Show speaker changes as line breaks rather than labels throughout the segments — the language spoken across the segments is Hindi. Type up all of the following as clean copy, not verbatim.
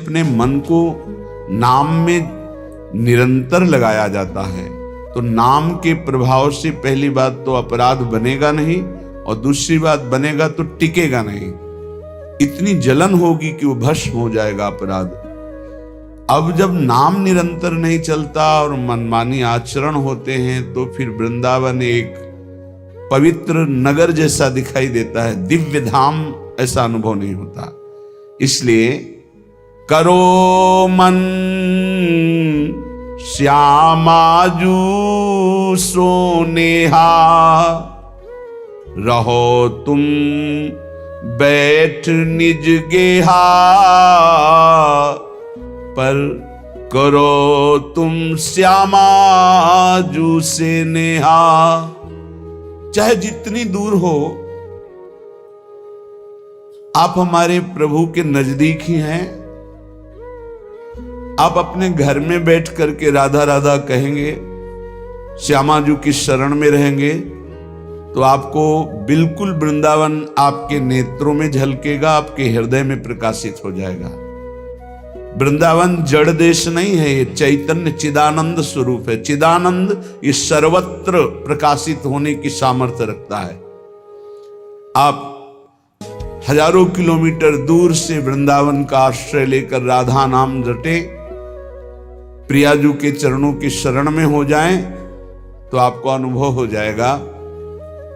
अपने मन को नाम में निरंतर लगाया जाता है तो नाम के प्रभाव से पहली बात तो अपराध बनेगा नहीं और दूसरी बात बनेगा तो टिकेगा नहीं। इतनी जलन होगी कि वो भस्म हो जाएगा अपराध। अब जब नाम निरंतर नहीं चलता और मनमानी आचरण होते हैं तो फिर वृंदावन एक पवित्र नगर जैसा दिखाई देता है, दिव्य धाम ऐसा अनुभव नहीं होता। इसलिए करो मन श्यामाजू सोनेहा, रहो तुम बैठ निज गेहा, पर करो तुम श्यामाजू से नेहा। चाहे जितनी दूर हो आप हमारे प्रभु के नजदीक ही हैं। आप अपने घर में बैठ करके राधा राधा कहेंगे, श्यामाजू की शरण में रहेंगे तो आपको बिल्कुल वृंदावन आपके नेत्रों में झलकेगा, आपके हृदय में प्रकाशित हो जाएगा। वृंदावन जड़ देश नहीं है, ये चैतन्य चिदानंद स्वरूप है। चिदानंद ये सर्वत्र प्रकाशित होने की सामर्थ्य रखता है। आप हजारों किलोमीटर दूर से वृंदावन का आश्रय लेकर राधा नाम रटे, प्रियाजू के चरणों की शरण में हो जाएं तो आपको अनुभव हो जाएगा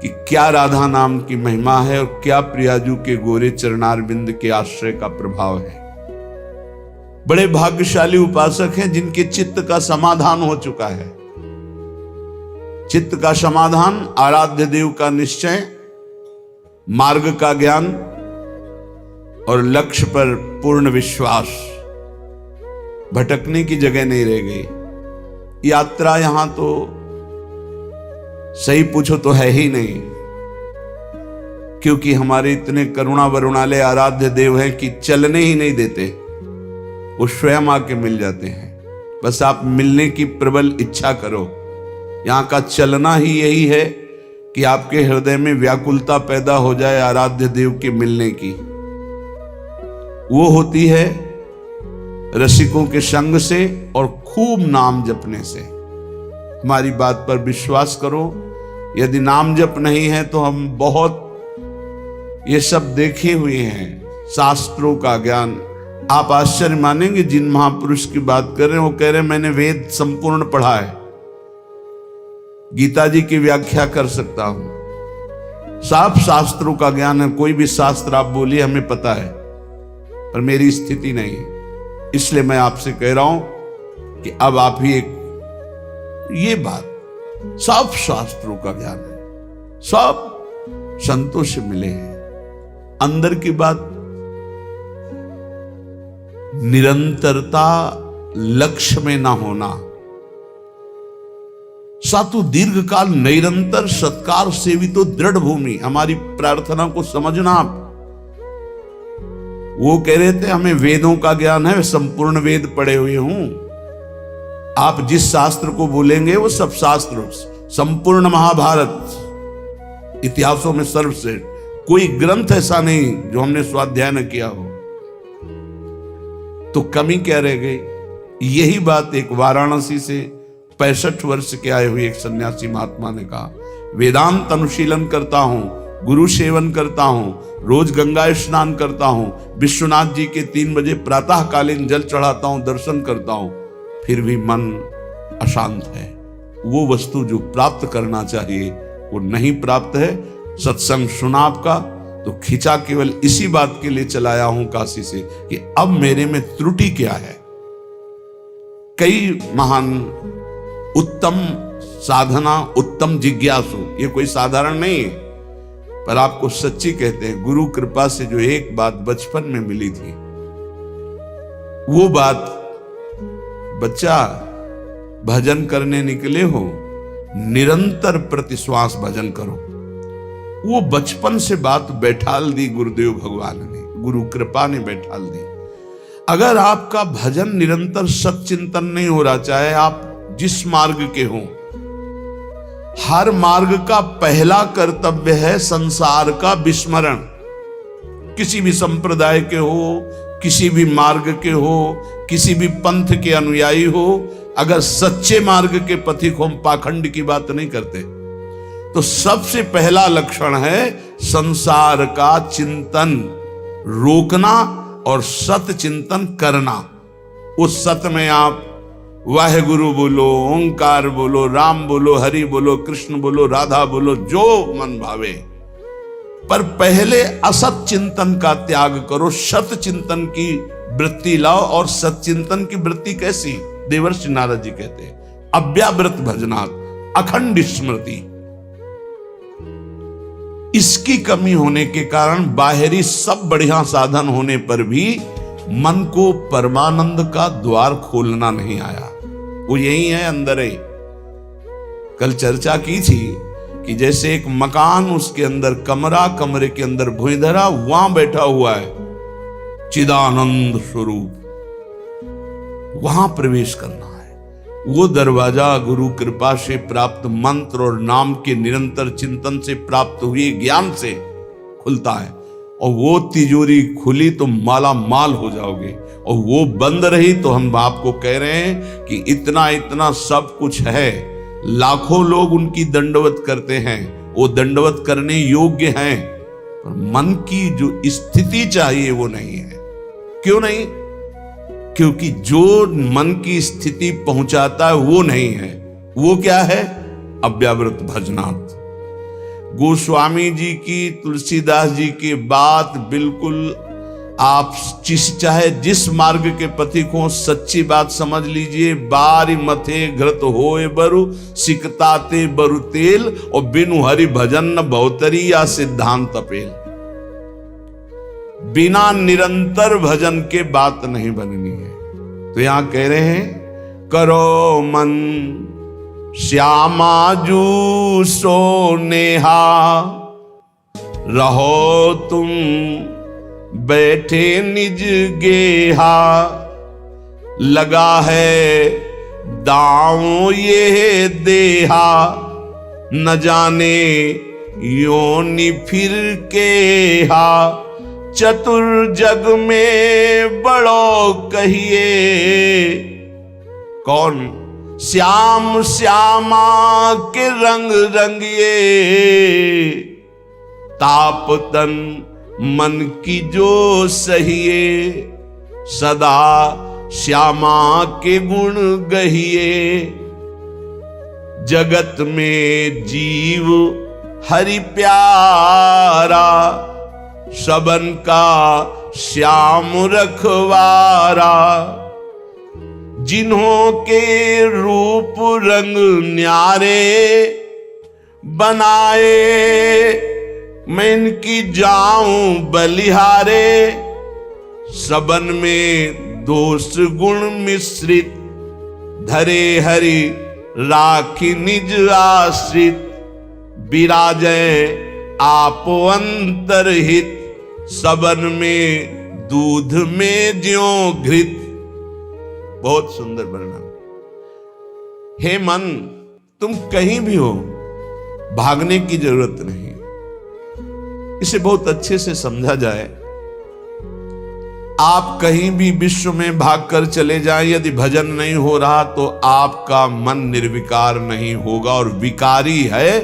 कि क्या राधा नाम की महिमा है और क्या प्रियाजू के गोरे चरणारविंद के आश्रय का प्रभाव है। बड़े भाग्यशाली उपासक हैं जिनके चित्त का समाधान हो चुका है। चित्त का समाधान, आराध्य देव का निश्चय, मार्ग का ज्ञान और लक्ष्य पर पूर्ण विश्वास। भटकने की जगह नहीं रह गई। यात्रा यहां तो सही पूछो तो है ही नहीं, क्योंकि हमारे इतने करुणा वरुणालय आराध्य देव हैं कि चलने ही नहीं देते, वो स्वयं आके मिल जाते हैं। बस आप मिलने की प्रबल इच्छा करो। यहां का चलना ही यही है कि आपके हृदय में व्याकुलता पैदा हो जाए आराध्य देव के मिलने की। वो होती है रसिकों के संग से और खूब नाम जपने से। हमारी बात पर विश्वास करो, यदि नाम जप नहीं है तो हम बहुत ये सब देखे हुए हैं, शास्त्रों का ज्ञान। आप आश्चर्य मानेंगे, जिन महापुरुष की बात कर रहे हैं वो कह रहे हैं मैंने वेद संपूर्ण पढ़ा है, गीता जी की व्याख्या कर सकता हूं, साफ शास्त्रों का ज्ञान है। कोई भी शास्त्र आप बोलिए हमें पता है, पर मेरी स्थिति नहीं है। इसलिए मैं आपसे कह रहा हूं कि अब आप ही एक ये बात, सब शास्त्रों का ज्ञान है, सब संतों से मिले हैं। अंदर की बात, निरंतरता लक्ष्य में ना होना, सातु दीर्घकाल निरंतर सत्कार सेवितो दृढ़ भूमि। हमारी प्रार्थना को समझना आप। वो कह रहे थे हमें वेदों का ज्ञान है, संपूर्ण वेद पढ़े हुए हूं। आप जिस शास्त्र को बोलेंगे वो सब शास्त्र, संपूर्ण महाभारत, इतिहासों में सर्वश्रेष्ठ, कोई ग्रंथ ऐसा नहीं जो हमने स्वाध्याय न किया हो। तो कमी क्या रह गई? यही बात एक वाराणसी से 65 वर्ष के आए हुए एक सन्यासी महात्मा ने कहा, वेदांत अनुशीलन करता हूं, गुरु सेवन करता हूं, रोज गंगा स्नान करता हूं, विश्वनाथ जी के 3 बजे प्रातःकालीन जल चढ़ाता हूं, दर्शन करता हूं, फिर भी मन अशांत है। वो वस्तु जो प्राप्त करना चाहिए वो नहीं प्राप्त है। सत्संग सुना आपका तो खिंचा केवल इसी बात के लिए चलाया हूं काशी से कि अब मेरे में त्रुटि क्या है। कई महान उत्तम साधना, उत्तम जिज्ञासु, ये कोई साधारण नहीं है, पर आपको सच्ची कहते हैं, गुरु कृपा से जो एक बात बचपन में मिली थी, वो बात, बच्चा भजन करने निकले हो, निरंतर प्रतिश्वास भजन करो। वो बचपन से बात बैठाल दी गुरुदेव भगवान ने, गुरु कृपा ने बैठाल दी। अगर आपका भजन निरंतर सच्चिंतन नहीं हो रहा, चाहे आप जिस मार्ग के हों, हर मार्ग का पहला कर्तव्य है संसार का विस्मरण। किसी भी संप्रदाय के हो, किसी भी मार्ग के हो, किसी भी पंथ के अनुयायी हो, अगर सच्चे मार्ग के पथिक हो, हम पाखंड की बात नहीं करते, तो सबसे पहला लक्षण है संसार का चिंतन रोकना और सत चिंतन करना। उस सत में आप वाहेगुरु बोलो, ओंकार बोलो, राम बोलो, हरि बोलो, कृष्ण बोलो, राधा बोलो, जो मन भावे, पर पहले असत चिंतन का त्याग करो, सत चिंतन की वृत्ति लाओ। और सत चिंतन की वृत्ति कैसी? देवर्षि नारद जी कहते हैं अव्यावृत भजनात्, अखंड स्मृति। इसकी कमी होने के कारण बाहरी सब बढ़िया साधन होने पर भी मन को परमानंद का द्वार खोलना नहीं आया। वो यही है, अंदर है। कल चर्चा की थी कि जैसे एक मकान, उसके अंदर कमरा, कमरे के अंदर भुइंधरा, वहां बैठा हुआ है चिदानंद स्वरूप, वहां प्रवेश करना है। वो दरवाजा गुरु कृपा से प्राप्त मंत्र और नाम के निरंतर चिंतन से प्राप्त हुए ज्ञान से खुलता है। और वो तिजोरी खुली तो माला माल हो जाओगे, और वो बंद रही तो हम आपको कह रहे हैं कि इतना इतना सब कुछ है, लाखों लोग उनकी दंडवत करते हैं, वो दंडवत करने योग्य हैं, पर मन की जो स्थिति चाहिए वो नहीं है। क्यों नहीं? क्योंकि जो मन की स्थिति पहुंचाता है वो नहीं है। वो क्या है? अव्यावृत भजनात्। गोस्वामी जी की, तुलसीदास जी की बात बिल्कुल, आप चाहे जिस मार्ग के पथिक हो, सच्ची बात समझ लीजिए। बारी मथे घृत होए बरु, सिकताते बरु तेल, और बिनु हरि भजन न बहुतरी या सिद्धांत अपेल। बिना निरंतर भजन के बात नहीं बननी है। तो यहां कह रहे हैं करो मन श्यामा जू सो नेहा, रहो तुम बैठे निज गेहा, लगा है दांव ये देहा, न जाने योनि फिर के हा, चतुर जग में बड़ो कहिए। कौन? श्याम श्यामा के रंग रंगिए, ताप तन मन की जो सहिए, सदा श्यामा के गुण गहिए। जगत में जीव हरि प्यारा, सबन का श्याम रखवारा। जिन्हों के रूप रंग न्यारे, बनाए मैं इनकी जाऊं बलिहारे। सबन में दोष गुण मिश्रित, धरे हरि राखी निज आश्रित। विराजय आप अंतरहित, सबन में दूध में ज्यों घृत। बहुत सुंदर वर्णन। हे मन, तुम कहीं भी हो, भागने की जरूरत नहीं। इसे बहुत अच्छे से समझा जाए। आप कहीं भी विश्व में भागकर चले जाएं, यदि भजन नहीं हो रहा तो आपका मन निर्विकार नहीं होगा, और विकारी है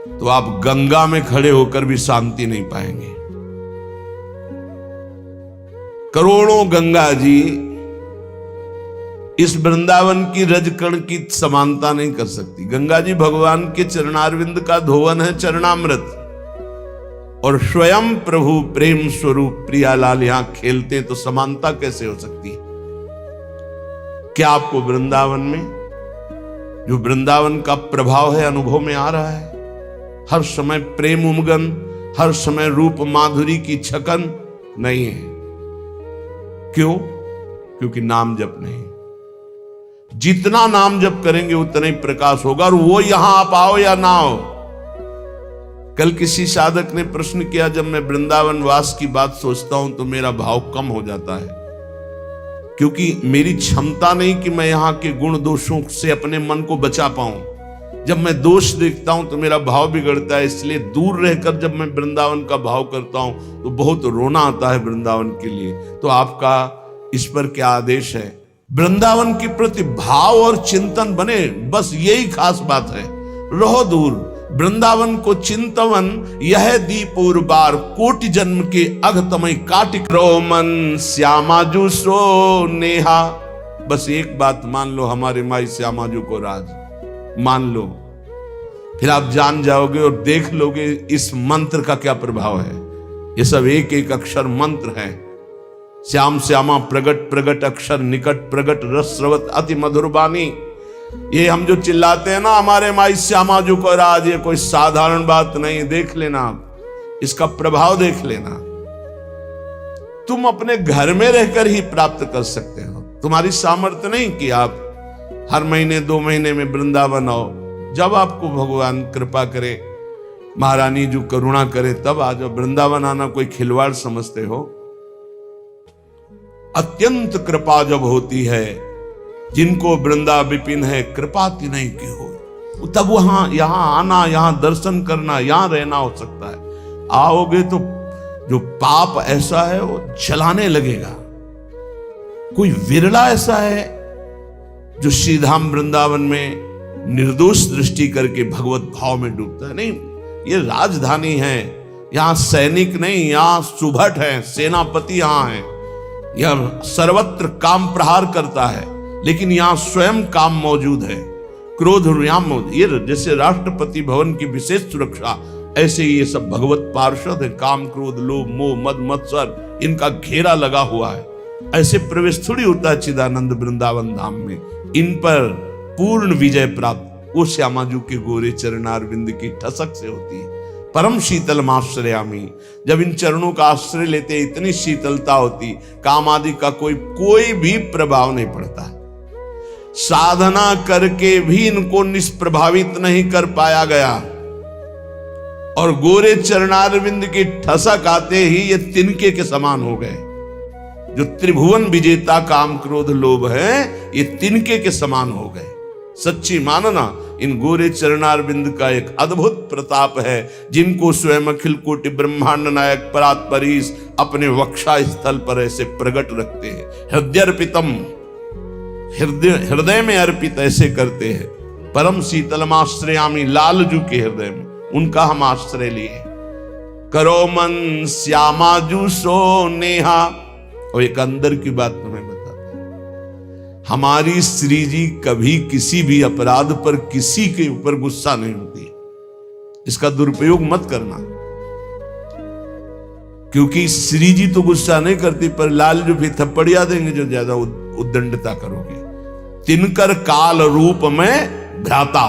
तो आप गंगा में खड़े होकर भी शांति नहीं पाएंगे। करोड़ों गंगा जी इस वृंदावन की रजकण की समानता नहीं कर सकती। गंगा जी भगवान के चरणारविंद का धोवन है, चरणामृत, और स्वयं प्रभु प्रेम स्वरूप प्रियालाल यहां खेलते, तो समानता कैसे हो सकती है? क्या आपको वृंदावन में, जो वृंदावन का प्रभाव है, अनुभव में आ रहा है? हर समय प्रेम उमगन, हर समय रूप माधुरी की छकन नहीं है। क्यों? क्योंकि नाम जप नहीं। जितना नाम जप करेंगे उतना ही प्रकाश होगा, और वो यहां आप आओ या ना आओ। कल किसी साधक ने प्रश्न किया, जब मैं वृंदावन वास की बात सोचता हूं तो मेरा भाव कम हो जाता है, क्योंकि मेरी क्षमता नहीं कि मैं यहां के गुण दोषों से अपने मन को बचा पाऊं। जब मैं दोष देखता हूं तो मेरा भाव बिगड़ता है, इसलिए दूर रहकर जब मैं वृंदावन का भाव करता हूं तो बहुत रोना आता है वृंदावन के लिए। तो आपका इस पर क्या आदेश है? वृंदावन के प्रति भाव और चिंतन बने, बस यही खास बात है। रहो दूर, वृंदावन को चिंतवन यह दीप और बार, कोटि जन्म के अघतमय काटिक रोमन श्यामाजू सो नेहा। बस एक बात मान लो, हमारे माई श्यामाजू को राज मान लो, फिर आप जान जाओगे और देख लोगे इस मंत्र का क्या प्रभाव है। ये सब एक एक अक्षर मंत्र है। श्याम श्यामा प्रगट प्रगट अक्षर निकट प्रगट रस स्रवत अति मधुर बानी। ये हम जो चिल्लाते हैं ना हमारे माई श्यामाजू को राज, ये कोई साधारण बात नहीं। देख लेना आप, इसका प्रभाव देख लेना। तुम अपने घर में रहकर ही प्राप्त कर सकते हो। तुम्हारी सामर्थ्य नहीं कि आप हर महीने 2 महीने में वृंदावन आओ। जब आपको भगवान कृपा करे, महारानी जो करुणा करे, तब आ जाओ। वृंदावन आना कोई खिलवाड़ समझते हो? अत्यंत कृपा जब होती है, जिनको वृंदा विपिन है कृपा नहीं की हो, तब वहां यहां आना, यहां दर्शन करना, यहां रहना हो सकता है। आओगे तो जो पाप ऐसा है वो जलाने लगेगा। कोई विरला ऐसा है जो श्रीधाम वृंदावन में निर्दोष दृष्टि करके भगवत भाव में डूबता है। नहीं, ये राजधानी है, यहां सैनिक नहीं, यहां सुभट है, सेनापति यहां है। यह सर्वत्र काम प्रहार करता है, लेकिन यहां स्वयं काम मौजूद है, क्रोध यहां मौजूद। ये जैसे राष्ट्रपति भवन की विशेष सुरक्षा, ऐसे ये सब भगवत पार्षद है। काम क्रोध लोभ मोह मद मत्सर, इनका घेरा लगा हुआ है। ऐसे प्रवेश थोड़ी होता है चिदानंद वृंदावन धाम में। इन पर पूर्ण विजय प्राप्त वो श्यामाजू के गोरे चरणारविंद की ठसक से होती है। परम शीतल आश्रयामी, जब इन चरणों का आश्रय लेते इतनी शीतलता होती, काम आदि का कोई भी प्रभाव नहीं पड़ता। साधना करके भी इनको निष्प्रभावित नहीं कर पाया गया, और गोरे चरणारविंद की ठसक आते ही ये तिनके के समान हो गए। जो त्रिभुवन विजेता काम क्रोध लोभ है, ये तिनके के समान हो गए। सच्ची मानना, इन गोरे चरणारविंद का एक अद्भुत प्रताप है, जिनको स्वयं अखिल कोटि ब्रह्मांड नायक परात्परीश अपने वक्षा स्थल पर ऐसे प्रकट रखते हैं। हृदयर्पितम, हृदय में अर्पित ऐसे करते हैं। परम शीतलमाश्रयामी, लालजू के हृदय में उनका हम आश्रय लिए। करो मन श्यामाजू सो नेहा। और एक अंदर की बात तुम्हें बताते हैं, हमारी श्री जी कभी किसी भी अपराध पर किसी के ऊपर गुस्सा नहीं होती। इसका दुरुपयोग मत करना, क्योंकि श्री जी तो गुस्सा नहीं करती, पर लाल जो भी थप्पड़िया देंगे जो ज्यादा उद्दंडता करोगे। तिनकर काल रूप में भ्राता।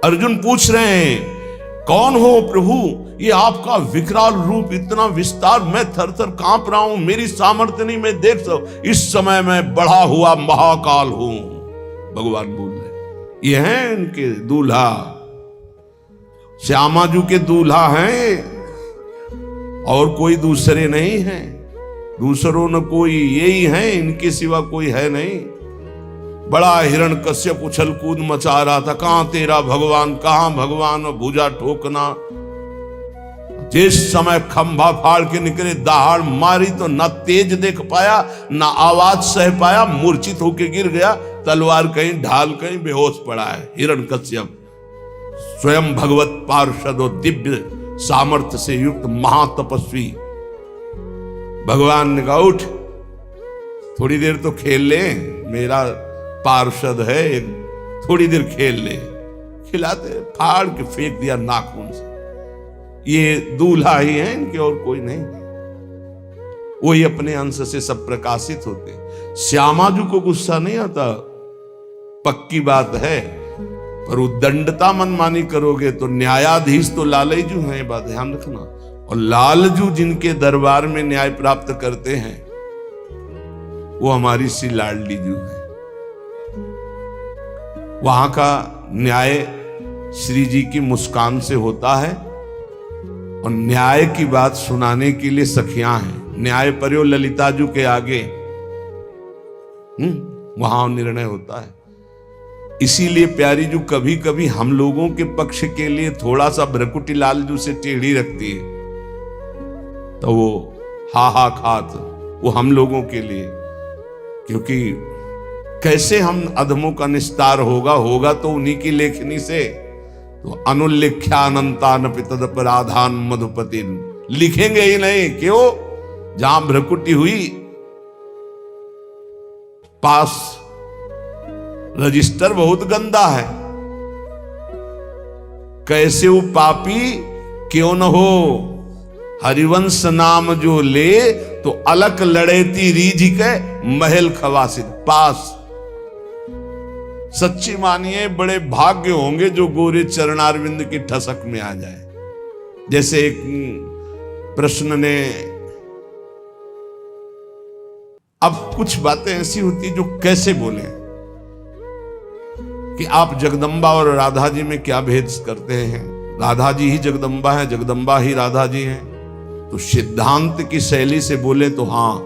अर्जुन पूछ रहे हैं, कौन हो प्रभु? ये आपका विकराल रूप, इतना विस्तार, मैं थर थर कांप रहा हूं, मेरी सामर्थ्य नहीं, मैं देख सकूं। इस समय मैं बढ़ा हुआ महाकाल हूं। भगवान बोल रहे, ये हैं इनके दूल्हा, श्यामाजू के दूल्हा हैं, और कोई दूसरे नहीं हैं। दूसरों न कोई, यही हैं, इनके सिवा कोई है नहीं। बड़ा हिरण्यकश्यप उछल कूद मचा रहा था, कहां तेरा भगवान, कहां भगवान, और भुजा ठोकना। जिस समय खंभा फाड़ के निकले, दहाड़ मारी तो ना तेज देख पाया, ना आवाज सह पाया, मूर्छित होके गिर गया। तलवार कहीं ढाल कहीं बेहोश पड़ा है हिरण्यकश्यप। स्वयं भगवत पार्षद और दिव्य सामर्थ्य से युक्त महातपस्वी भगवान ने कहा, उठ थोड़ी देर तो खेल ले, मेरा पार्षद है, थोड़ी देर खेल ले। खिलाते, फाड़ के फेंक दिया नाखून से। ये दूल्हा ही है इनके, और कोई नहीं है। वही अपने अंश से सब प्रकाशित होते। श्यामाजू को गुस्सा नहीं आता, पक्की बात है, पर उद्दंडता मनमानी करोगे तो न्यायाधीश तो लालजू हैं, बात ध्यान रखना। और लालजू जिनके दरबार में न्याय प्राप्त करते हैं, वो हमारी सी लाडली जू है। वहां का न्याय श्री जी की मुस्कान से होता है, और न्याय की बात सुनाने के लिए सखियां हैं। न्याय पर्यो ललिताजू के आगे वहां निर्णय होता है। इसीलिए प्यारी जो कभी कभी हम लोगों के पक्ष के लिए थोड़ा सा भ्रकुटी लाल जो से टेढ़ी रखती है, तो वो हा खात वो हम लोगों के लिए, क्योंकि कैसे हम अधमों का निस्तार होगा तो उन्हीं की लेखनी से। तो अनुल्लेख्यानंतान पितदपराधान मधुपति, लिखेंगे ही नहीं, क्यों? जहां भ्रकुटी हुई पास रजिस्टर बहुत गंदा है, कैसे वो पापी क्यों न हो, हरिवंश नाम जो ले तो अलक लड़ेती रीझ के महल खवासित पास। सच्ची मानिए बड़े भाग्य होंगे जो गोरे चरणारविंद की ठसक में आ जाए। जैसे एक प्रश्न ने, अब कुछ बातें ऐसी होती जो कैसे बोले कि आप जगदम्बा और राधा जी में क्या भेद करते हैं, राधा जी ही जगदम्बा है, जगदम्बा ही राधा जी हैं। तो सिद्धांत की शैली से बोले तो हां,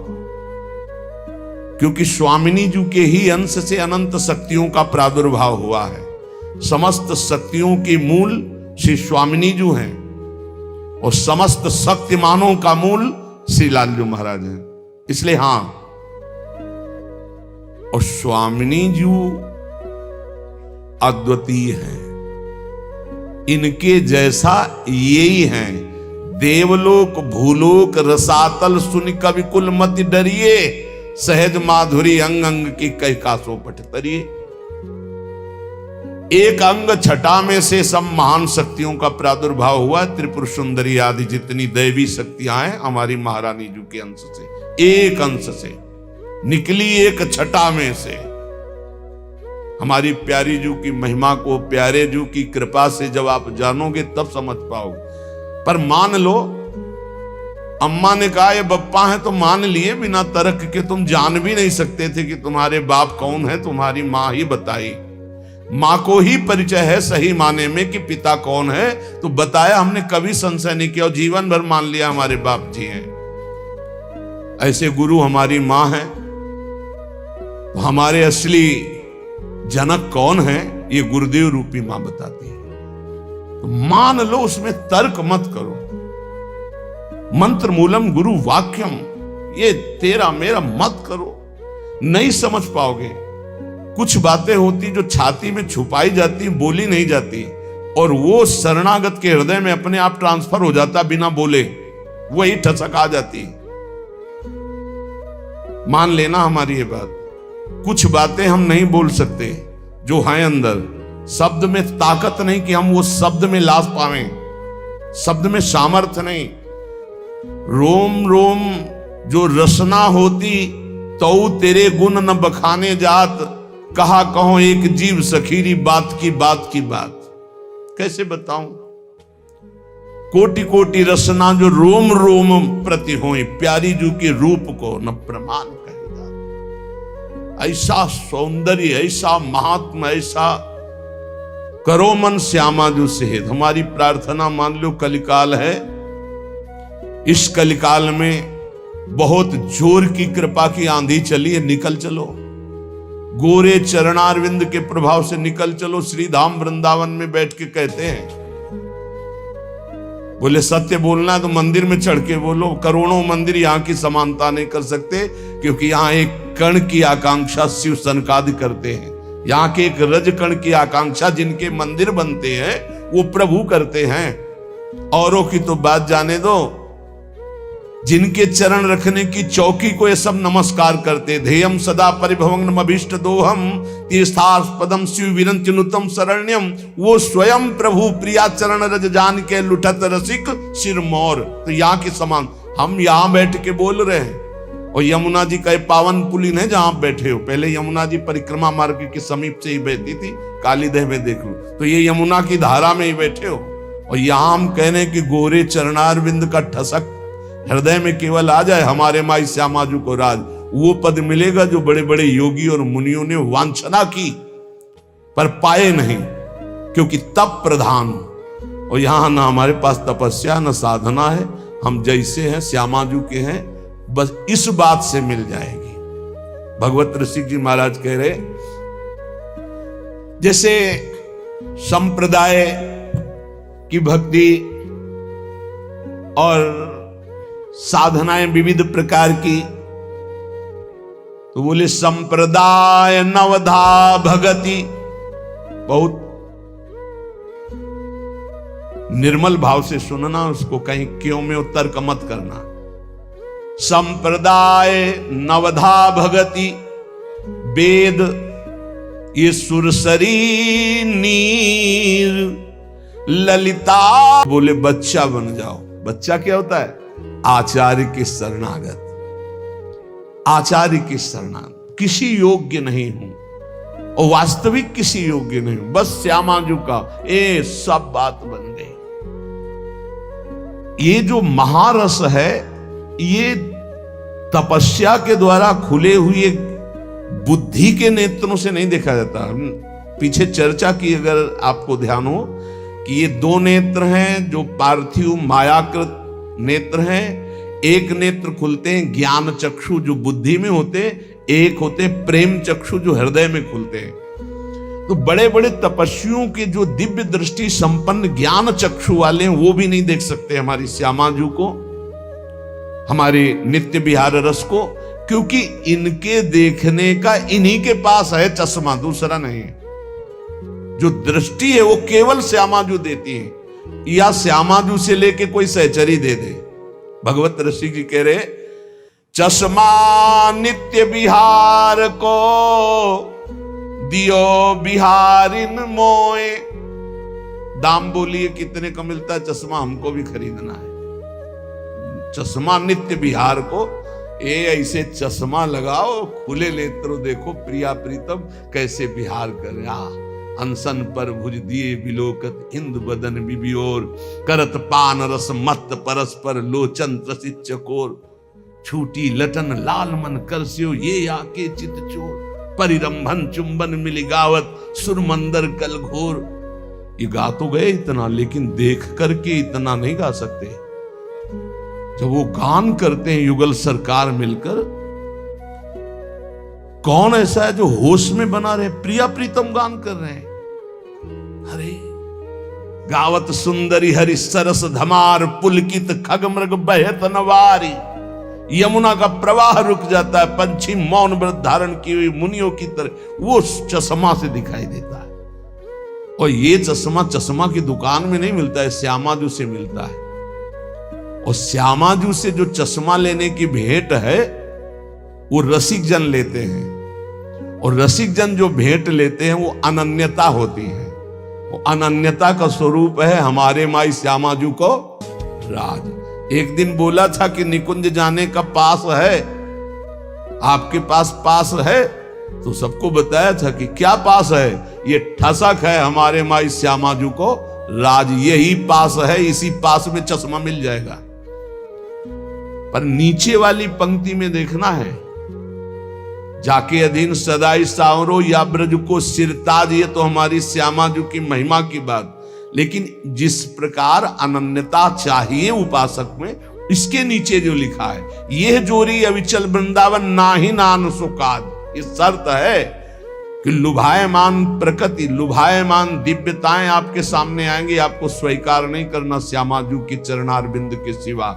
क्योंकि स्वामिनी जी के ही अंश से अनंत शक्तियों का प्रादुर्भाव हुआ है। समस्त शक्तियों की मूल श्री स्वामिनी जी हैं और समस्त शक्तिमानों का मूल श्री लालजू महाराज हैं। इसलिए हां, और स्वामिनी जी अद्वितीय हैं, इनके जैसा यही हैं। देवलोक भूलोक रसातल सुन कवि कुल मत डरिए, सहज माधुरी अंग अंग की कई कासों पट तरिए। एक अंग छटा में से सब महान शक्तियों का प्रादुर्भाव हुआ। त्रिपुर सुंदरी आदि जितनी दैवी शक्तियां हैं हमारी महारानी जी के अंश से, एक अंश से निकली, एक छटा में से। हमारी प्यारी जू की महिमा को, प्यारे जू की कृपा से जब आप जानोगे तब समझ पाओगे। पर मान लो, अम्मा ने कहा ये बप्पा है तो मान लिए बिना तर्क के, तुम जान भी नहीं सकते थे कि तुम्हारे बाप कौन है, तुम्हारी माँ ही बताई। माँ को ही परिचय है सही माने में कि पिता कौन है, तो बताया, हमने कभी संशय नहीं किया और जीवन भर मान लिया हमारे बाप जी हैं। ऐसे गुरु हमारी माँ है। तो हमारे असली जनक कौन है ये गुरुदेव रूपी माँ बताती है। तो मान लो, उसमें तर्क मत करो। मंत्र मूलम गुरु वाक्यम, ये तेरा मेरा मत करो, नहीं समझ पाओगे। कुछ बातें होती जो छाती में छुपाई जाती, बोली नहीं जाती, और वो शरणागत के हृदय में अपने आप ट्रांसफर हो जाता बिना बोले, वही ठसक आ जाती। मान लेना हमारी ये बात। कुछ बातें हम नहीं बोल सकते जो हैं अंदर, शब्द में ताकत नहीं कि हम वो शब्द में लाश पावें, शब्द में सामर्थ्य नहीं। रोम रोम जो रसना होती तो तेरे गुण न बखाने जात, कहा कहो एक जीव सखीरी बात की बात की बात। कैसे बताऊं? कोटि कोटि रसना जो रोम रोम प्रति होई, प्यारी जू के रूप को न प्रमाण कहेगा। ऐसा सौंदर्य, ऐसा महात्मा, ऐसा करो मन श्यामा जू सेहत। हमारी प्रार्थना मान लो कलिकाल है, इस कलिकाल में बहुत जोर की कृपा की आंधी चली है, निकल चलो। गोरे चरणारविंद के प्रभाव से निकल चलो। श्री धाम वृंदावन में बैठ के कहते हैं, बोले सत्य बोलना है तो मंदिर में चढ़ के बोलो। करोड़ों मंदिर यहाँ की समानता नहीं कर सकते, क्योंकि यहाँ एक कण की आकांक्षा शिव सनकादि करते हैं। यहाँ के एक रज कण की आकांक्षा जिनके मंदिर बनते हैं वो प्रभु करते हैं। औरों की तो बात जाने दो, जिनके चरण रखने की चौकी को ये सब नमस्कार करते। ध्येयम सदा परिभवग्नम अभीष्ट दोहम तीर्थास्पदम शिव विरंत्यनुतम शरण्यम, वो स्वयं प्रभु प्रिया चरण रज जान के लुठत रसिक सिरमौर। तो यहाँ के समान हम यहाँ बैठ के बोल रहे हैं। और यमुना जी का पावन पुलिन है जहां आप बैठे हो। पहले यमुना जी परिक्रमा मार्ग के समीप से ही बहती थी, कालीदेह में देख लो, तो ये यमुना की धारा में ही बैठे हो। और यहां हम कह रहे हैं कि गोरे चरणारविंद का ठसक हृदय में केवल आ जाए, हमारे माई श्यामाजू को राज, वो पद मिलेगा जो बड़े बड़े योगी और मुनियों ने वांछना की पर पाए नहीं, क्योंकि तप प्रधान। और यहां ना हमारे पास तपस्या न साधना है, हम जैसे हैं श्यामाजू के हैं, बस इस बात से मिल जाएगी। भगवत ऋषि जी महाराज कह रहे, जैसे संप्रदाय की भक्ति और साधनाएं विविध प्रकार की, तो बोले संप्रदाय नवधा भगति। बहुत निर्मल भाव से सुनना, उसको कहीं क्यों में तर्क मत करना। संप्रदाय नवधा भगति वेद ये सुरसरी नीर ललिता। बोले बच्चा बन जाओ। बच्चा क्या होता है? आचार्य के शरणागत, आचार्य के शरणागत। किसी योग्य नहीं हूं और वास्तविक किसी योग्य नहीं हूं, बस श्यामाजू का ये सब बात बन गई। ये जो महारस है ये तपस्या के द्वारा खुले हुए बुद्धि के नेत्रों से नहीं देखा जाता। हम पीछे चर्चा की, अगर आपको ध्यान हो, कि ये दो नेत्र हैं जो पार्थिव मायाकृत नेत्र हैं। एक नेत्र खुलते हैं ज्ञान चक्षु जो बुद्धि में होते, एक होते प्रेम चक्षु जो हृदय में खुलते हैं। तो बड़े बड़े तपस्वियों के जो दिव्य दृष्टि संपन्न ज्ञान चक्षु वाले हैं वो भी नहीं देख सकते हमारी श्यामाजू को, हमारे नित्य विहार रस को, क्योंकि इनके देखने का इन्हीं के पास है चश्मा, दूसरा नहीं है। जो दृष्टि है वो केवल श्यामाजू देती है, या श्यामाजू से लेके कोई सहचरी दे दे। भगवत ऋषि जी कह रहे चश्मा नित्य विहार को दियो बिहारिन मोए। दाम बोलिए कितने का मिलता है चश्मा, हमको भी खरीदना है। चश्मा नित्य विहार को, ये ऐसे चश्मा लगाओ, खुले नेत्रों देखो प्रिया प्रीतम कैसे विहार कर। अनसन पर भुज दिए बिलोकत इंद बदन बिबियोर, करत पान रस मत परस्पर लोचन त्रसित चकोर। छूटी लटन लाल मन करस्यो ये आके चित चोर, परिरंभन चुंबन मिली गावत सुरमंदर कल घोर। ये गा तो गए इतना, लेकिन देख करके इतना नहीं गा सकते। जब वो गान करते हैं युगल सरकार मिलकर, कौन ऐसा है जो होश में बना रहे? प्रिया प्रीतम गान कर रहे हैं। अरे गावत सुंदरी हरि सरस धमार, पुलकित खग मृग बहत नवारी। यमुना का प्रवाह रुक जाता है, पंछी मौन व्रत धारण की हुई मुनियों की तरह वो चश्मा से दिखाई देता है। और ये चश्मा की दुकान में नहीं मिलता है, श्यामाजू से मिलता है। और श्यामाजू से जो चश्मा लेने की भेंट है वो रसिक जन लेते हैं, और रसिक जन जो भेंट लेते हैं वो अनन्यता होती है। वो अनन्यता का स्वरूप है हमारे माई श्यामाजू को राज। एक दिन बोला था कि निकुंज जाने का पास है, आपके पास है, तो सबको बताया था कि क्या पास है? ये ठसक है हमारे माई श्यामाजू को राज, यही पास है, इसी पास में चश्मा मिल जाएगा। पर नीचे वाली पंक्ति में देखना है, जाके अधीन सदाई सावरो या ब्रज को सिरताज, ये तो हमारी श्यामाजू की महिमा की बात। लेकिन जिस प्रकार अनन्यता चाहिए उपासक में, इसके नीचे जो लिखा है, यह जोरी अविचल वृंदावन नाही नान सुकाद। इस शर्त है कि लुभायमान प्रकृति, लुभायमान दिव्यताएं आपके सामने आएंगी, आपको स्वीकार नहीं करना श्यामाजू की चरणारविंद के सिवा,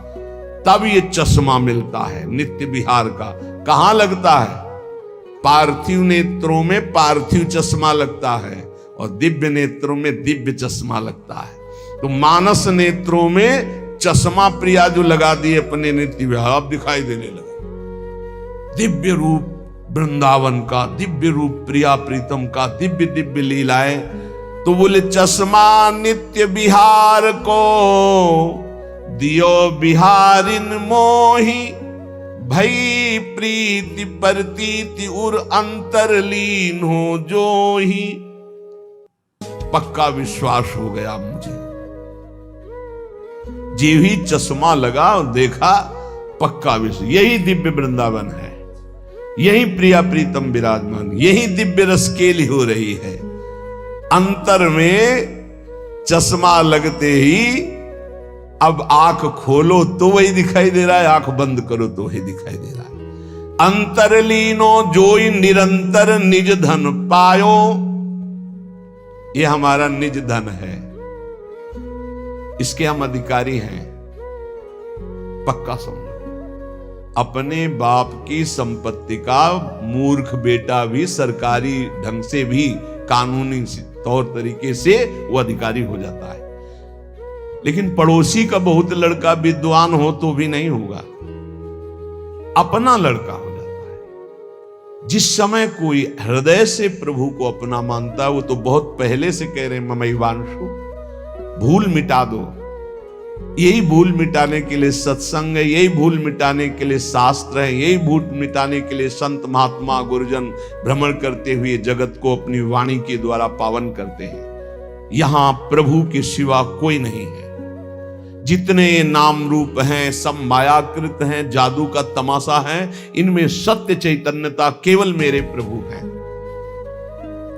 तब ये चश्मा मिलता है नित्य विहार का। कहां लगता है? पार्थिव नेत्रों में पार्थिव चश्मा लगता है, और दिव्य नेत्रों में दिव्य चश्मा लगता है। तो मानस नेत्रों में चश्मा प्रिया जो लगा दिए अपने नित्य विहार, अब दिखाई देने लगा। दिव्य रूप वृंदावन का, दिव्य रूप प्रिया प्रीतम का, दिव्य दिव्य लीलाएं। तो बोले चश्मा नित्य विहार को दियो बिहारिन मोही, भई प्रीति परतीति उर अंतरलीन हो जो ही। पक्का विश्वास हो गया मुझे, जी ही चश्मा लगा और देखा, पक्का विश्वास, यही दिव्य वृंदावन है, यही प्रिया प्रीतम विराजमान, यही दिव्य रस केली हो रही है। अंतर में चश्मा लगते ही अब आंख खोलो तो वही दिखाई दे रहा है, आंख बंद करो तो वही दिखाई दे रहा है। अंतरलीनो जोई निरंतर निज धन पायो, ये हमारा निज धन है, इसके हम अधिकारी हैं। पक्का समझो, अपने बाप की संपत्ति का मूर्ख बेटा भी सरकारी ढंग से भी कानूनी तौर तरीके से वो अधिकारी हो जाता है, लेकिन पड़ोसी का बहुत लड़का विद्वान हो तो भी नहीं होगा, अपना लड़का हो जाता है। जिस समय कोई हृदय से प्रभु को अपना मानता है, वो तो बहुत पहले से कह रहे हैं ममैवांशु, भूल मिटा दो। यही भूल मिटाने के लिए सत्संग है, यही भूल मिटाने के लिए शास्त्र है, यही भूल मिटाने के लिए संत महात्मा गुरुजन भ्रमण करते हुए जगत को अपनी वाणी के द्वारा पावन करते हैं। यहां प्रभु के सिवा कोई नहीं है। जितने नाम रूप हैं सब मायाकृत हैं, जादू का तमाशा है, इनमें सत्य चैतन्यता केवल मेरे प्रभु हैं।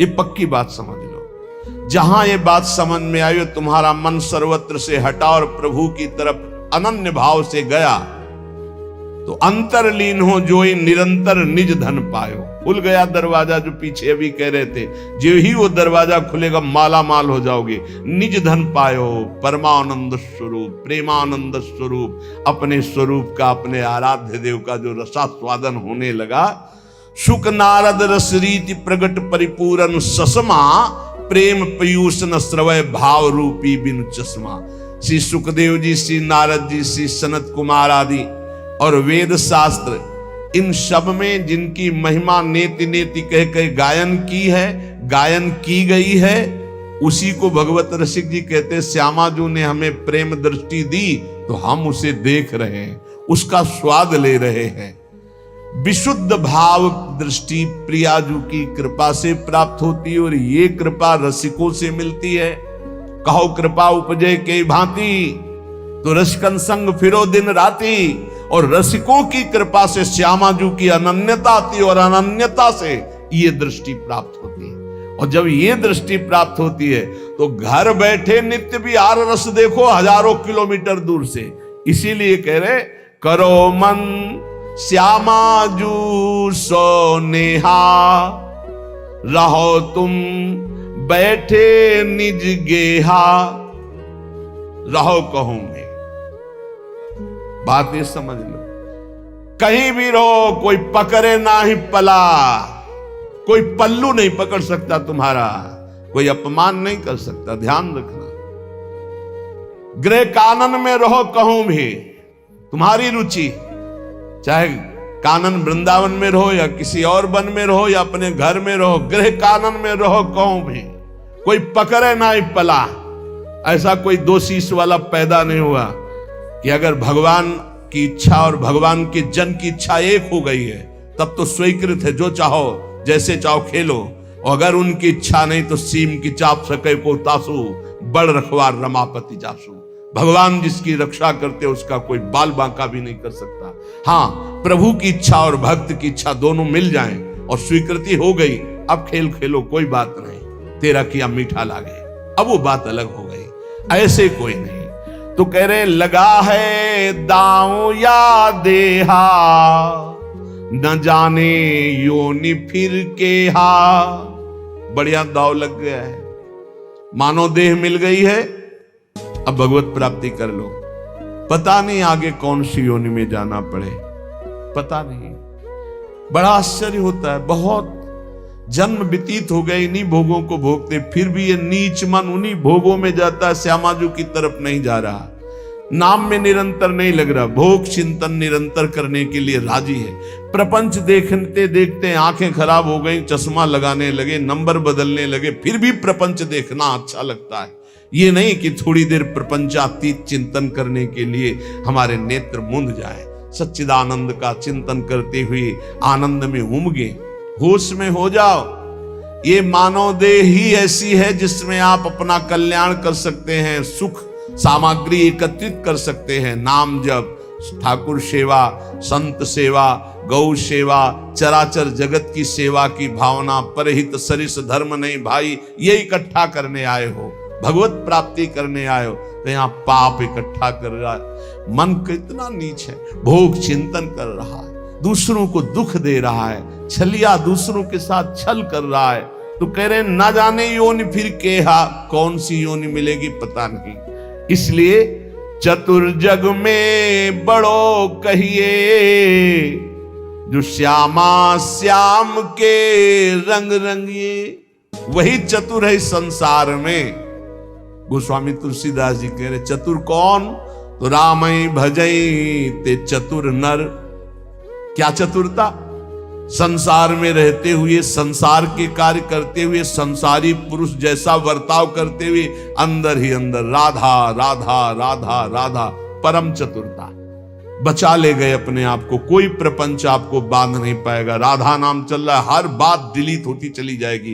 ये पक्की बात समझ लो। जहां ये बात समझ में आई, तुम्हारा मन सर्वत्र से हटा और प्रभु की तरफ अनन्य भाव से गया, तो अंतरलीन हो जो ही निरंतर निज धन पायो। खुल गया दरवाजा, जो पीछे अभी कह रहे थे, जो ही वो दरवाजा खुलेगा माला माल हो जाओगे। निज धन पायो, परमानंद स्वरूप, प्रेमानंद स्वरूप, अपने स्वरूप का, अपने आराध्य देव का जो रसास्वादन होने लगा। सुख नारद रस रीति प्रगट परिपूरन ससमा, प्रेम पयूष न श्रवय भाव रूपी बिनु चश्मा। श्री सुखदेव जी, श्री नारद जी, श्री सनत कुमार आदि और वेद शास्त्र, इन सब में जिनकी महिमा नेति नेति कह कह गायन की है, गायन की गई है, उसी को भगवत रसिक जी कहते हैं, श्यामाजू ने हमें प्रेम दृष्टि दी तो हम उसे देख रहे हैं, उसका स्वाद ले रहे हैं। विशुद्ध भाव दृष्टि प्रियाजू की कृपा से प्राप्त होती है, और ये कृपा रसिकों से मिलती है। कहो कृपा उपजे के भांति, तो रसिकन संग फिरो दिन राती। और रसिकों की कृपा से श्यामाजू की अनन्यता आती है, और अनन्यता से ये दृष्टि प्राप्त होती है। और जब ये दृष्टि प्राप्त होती है तो घर बैठे नित्य विहार रस देखो हजारों किलोमीटर दूर से। इसीलिए कह रहे, करो मन श्यामाजू सो नेहा, रहो तुम बैठे निज गेहा, रहो कहूं मैं। बात ये समझ लो, कहीं भी रहो, कोई पकड़े ना ही पला, कोई पल्लू नहीं पकड़ सकता तुम्हारा, कोई अपमान नहीं कर सकता। ध्यान रखना, गृह कानन में रहो कहूं भी, तुम्हारी रुचि, चाहे कानन वृंदावन में रहो या किसी और वन में रहो या अपने घर में रहो, गृह कानन में रहो कहूं भी, कोई पकड़े ना ही पला। ऐसा कोई दो शीश वाला पैदा नहीं हुआ कि अगर भगवान की इच्छा और भगवान के जन की इच्छा एक हो गई है तब तो स्वीकृत है, जो चाहो जैसे चाहो खेलो। और अगर उनकी इच्छा नहीं तो सीम की चाप सके को तासु, बड़ रखवार रमापति जासु। भगवान जिसकी रक्षा करते उसका कोई बाल बांका भी नहीं कर सकता। हाँ, प्रभु की इच्छा और भक्त की इच्छा दोनों मिल जाएं और स्वीकृति हो गई, अब खेल खेलो, कोई बात नहीं, तेरा किया मीठा लागे, अब वो बात अलग हो गई। ऐसे कोई नहीं। तो कह रहे, लगा है दांव या देहा, न जाने योनि फिर के हा। बढ़िया दाव लग गया है, मानो देह मिल गई है, अब भगवत प्राप्ति कर लो। पता नहीं आगे कौन सी योनि में जाना पड़े, पता नहीं। बड़ा आश्चर्य होता है, बहुत जन्म व्यतीत हो गए इन्हीं भोगों को भोगते, फिर भी ये नीच मन उन्हीं भोगों में जाता है, श्यामाजू की तरफ नहीं जा रहा, नाम में निरंतर नहीं लग रहा, भोग चिंतन निरंतर करने के लिए राजी है। प्रपंच देखते देखते आंखें खराब हो गई, चश्मा लगाने लगे, नंबर बदलने लगे, फिर भी प्रपंच देखना अच्छा लगता है। ये नहीं कि थोड़ी देर प्रपंचातीत चिंतन करने के लिए हमारे नेत्र मूंद जाए, सच्चिदानंद का चिंतन करते हुए आनंद में उमगे, होश में हो जाओ। ये मानव देह ही ऐसी है जिसमें आप अपना कल्याण कर सकते हैं, सुख सामग्री एकत्रित कर सकते हैं। नाम जप, ठाकुर सेवा, संत सेवा, गौ सेवा, चराचर जगत की सेवा की भावना, परहित सरिस धर्म नहीं भाई, ये इकट्ठा करने आए हो, भगवत प्राप्ति करने आए हो, तो यहाँ पाप इकट्ठा कर रहा है। मन कितना नीच है, भोग चिंतन कर रहा है, दूसरों को दुख दे रहा है, छलिया दूसरों के साथ छल कर रहा है, तो कह रहे ना जाने योनि फिर केहा, कौन सी योनि मिलेगी पता नहीं। इसलिए चतुर जग में बड़ो कहिए, जो श्यामा श्याम के रंग रंगिए, वही चतुर है संसार में। गोस्वामी तुलसीदास जी कह रहे चतुर कौन, तो रामई भजई ते चतुर नर। क्या चतुरता, संसार में रहते हुए, संसार के कार्य करते हुए, संसारी पुरुष जैसा बर्ताव करते हुए, अंदर ही अंदर राधा राधा राधा राधा, परम चतुरता। बचा ले गए अपने आप को, कोई प्रपंच आपको बांध नहीं पाएगा। राधा नाम चल रहा है, हर बात डिलीट होती चली जाएगी।